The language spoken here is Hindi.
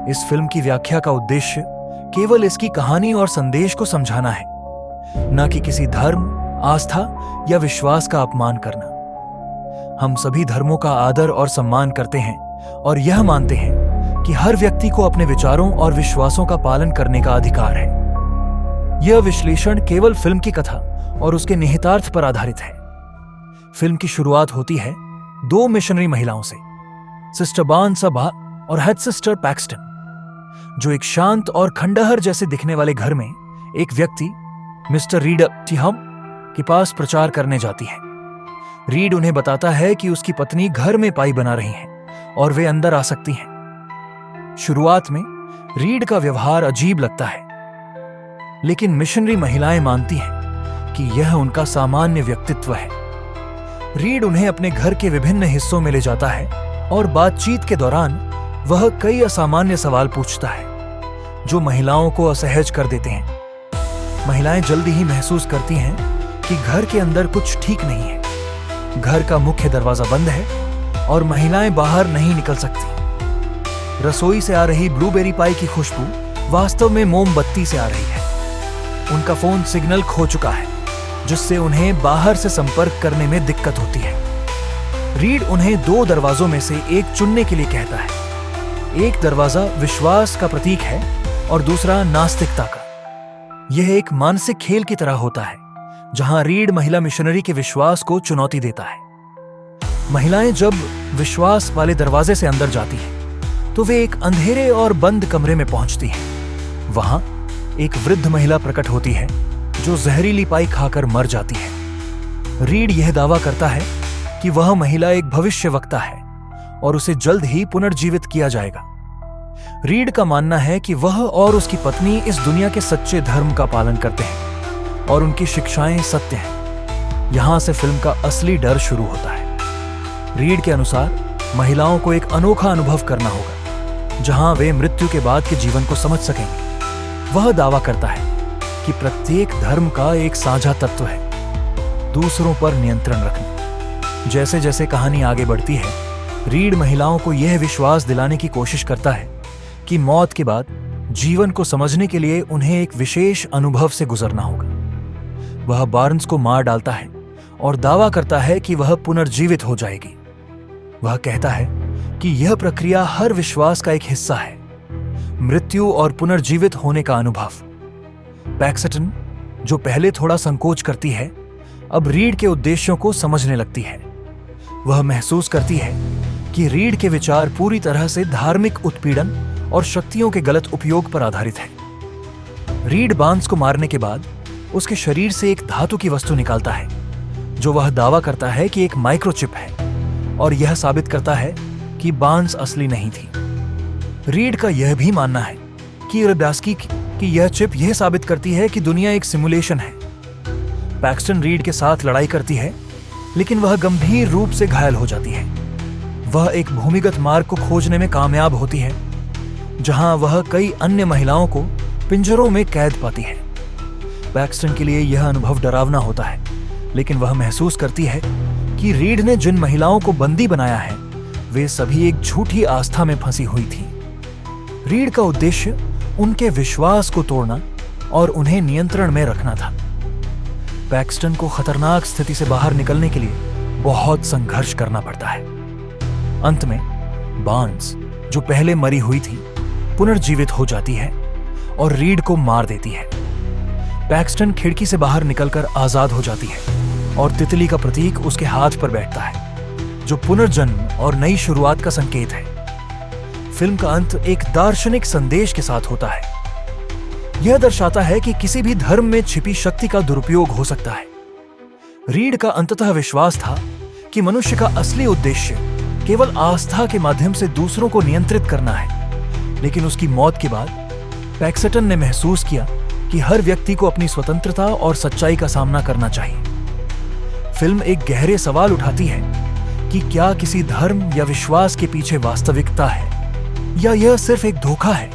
इस फिल्म की व्याख्या का उद्देश्य केवल इसकी कहानी और संदेश को समझाना है, न कि किसी धर्म, आस्था या विश्वास का अपमान करना। हम सभी धर्मों का आदर और सम्मान करते हैं और यह मानते हैं कि हर व्यक्ति को अपने विचारों और विश्वासों का पालन करने का अधिकार है। यह विश्लेषण केवल फिल्म की कथा और उसके निहितार्थ पर आधारित है। फिल्म की शुरुआत होती है दो मिशनरी महिलाओं से, सिस्टर बार्न्स और हेड सिस्टर पैक्सटन, जो एक शांत और खंडहर जैसे दिखने वाले घर में एक व्यक्ति मिस्टर रीड के पास प्रचार करने जाती है। रीड उन्हें बताता है कि उसकी पत्नी घर में पाई बना रही हैं और वे अंदर आ सकती हैं। शुरुआत में रीड का व्यवहार अजीब लगता है, लेकिन मिशनरी महिलाएं मानती हैं कि यह उनका सामान्य व्यक्तित्व है। रीड उन्हें अपने घर के विभिन्न हिस्सों में ले जाता है और बातचीत के दौरान वह कई असामान्य सवाल पूछता है जो महिलाओं को असहज कर देते हैं। महिलाएं जल्दी ही महसूस करती हैं कि घर के अंदर कुछ ठीक नहीं है। घर का मुख्य दरवाजा बंद है और महिलाएं बाहर नहीं निकल सकती। रसोई से आ रही ब्लूबेरी पाई की खुशबू वास्तव में मोमबत्ती से आ रही है। उनका फोन सिग्नल खो चुका है, जिससे उन्हें बाहर से संपर्क करने में दिक्कत होती है। रीड उन्हें दो दरवाजों में से एक चुनने के लिए कहता है। एक दरवाजा विश्वास का प्रतीक है और दूसरा नास्तिकता का। यह एक मानसिक खेल की तरह होता है, जहां रीड महिला मिशनरी के विश्वास को चुनौती देता है। महिलाएं जब विश्वास वाले दरवाजे से अंदर जाती हैं, तो वे एक अंधेरे और बंद कमरे में पहुंचती हैं। वहां एक वृद्ध महिला प्रकट होती है जो जहरीली पाई खाकर मर जाती है। रीड यह दावा करता है कि वह महिला एक भविष्यवक्ता है और उसे जल्द ही पुनर्जीवित किया जाएगा। रीड का मानना है कि वह और उसकी पत्नी इस दुनिया के सच्चे धर्म का पालन करते हैं और उनकी शिक्षाएं सत्य हैं। यहां से फिल्म का असली डर शुरू होता है। रीड के अनुसार महिलाओं को एक अनोखा अनुभव करना होगा, जहां वे मृत्यु के बाद के जीवन को समझ सकेंगे। वह दावा करता है कि प्रत्येक धर्म का एक साझा तत्व है, दूसरों पर नियंत्रण रखना। जैसे जैसे कहानी आगे बढ़ती है, रीड महिलाओं को यह विश्वास दिलाने की कोशिश करता है कि मौत के बाद जीवन को समझने के लिए उन्हें एक विशेष अनुभव से गुजरना होगा। वह बार्न्स को मार डालता है और दावा करता है कि वह पुनर्जीवित हो जाएगी। वह कहता है कि यह प्रक्रिया हर विश्वास का एक हिस्सा है, मृत्यु और पुनर्जीवित होने का अनुभव। पैक्सटन, जो पहले थोड़ा संकोच करती है, अब रीड के उद्देश्यों को समझने लगती है। वह महसूस करती है कि रीड के विचार पूरी तरह से धार्मिक उत्पीड़न और शक्तियों के गलत उपयोग पर आधारित है। रीड बार्न्स को मारने के बाद उसके शरीर से एक धातु की वस्तु निकालता है, जो वह दावा करता है कि एक माइक्रोचिप है, और यह साबित करता है कि बार्न्स असली नहीं थी। रीड का यह भी मानना है कि रब्यास्की की यह चिप यह साबित करती है कि दुनिया एक सिमुलेशन है। पैक्सटन रीड के साथ लड़ाई करती है, लेकिन वह गंभीर रूप से घायल हो जाती है। वह एक भूमिगत मार्ग को खोजने में कामयाब होती है, जहां वह कई अन्य महिलाओं को पिंजरों में कैद पाती है। पैक्सटन के लिए यह अनुभव डरावना होता है, लेकिन वह महसूस करती है कि रीड ने जिन महिलाओं को बंदी बनाया है, वे सभी एक झूठी आस्था में फंसी हुई थीं। रीड का उद्देश्य उनके विश्वास को तोड़ना और उन्हें नियंत्रण में रखना था। पैक्सटन को खतरनाक स्थिति से बाहर निकलने के लिए बहुत संघर्ष करना पड़ता है। अंत में बार्न्स, जो पहले मरी हुई थी, पुनर्जीवित हो जाती है और रीड को मार देती है। पैक्सटन खिड़की से बाहर निकलकर आजाद हो जाती है और तितली का प्रतीक उसके हाथ पर बैठता है, जो पुनर्जन्म और नई शुरुआत का संकेत है। फिल्म का अंत एक दार्शनिक संदेश के साथ होता है। यह दर्शाता है कि किसी भी धर्म में छिपी शक्ति का दुरुपयोग हो सकता है। रीड का अंततः विश्वास था कि मनुष्य का असली उद्देश्य केवल आस्था के माध्यम से दूसरों को नियंत्रित करना है, लेकिन उसकी मौत के बाद पैक्सटन ने महसूस किया कि हर व्यक्ति को अपनी स्वतंत्रता और सच्चाई का सामना करना चाहिए। फिल्म एक गहरे सवाल उठाती है कि क्या किसी धर्म या विश्वास के पीछे वास्तविकता है, या यह सिर्फ एक धोखा है।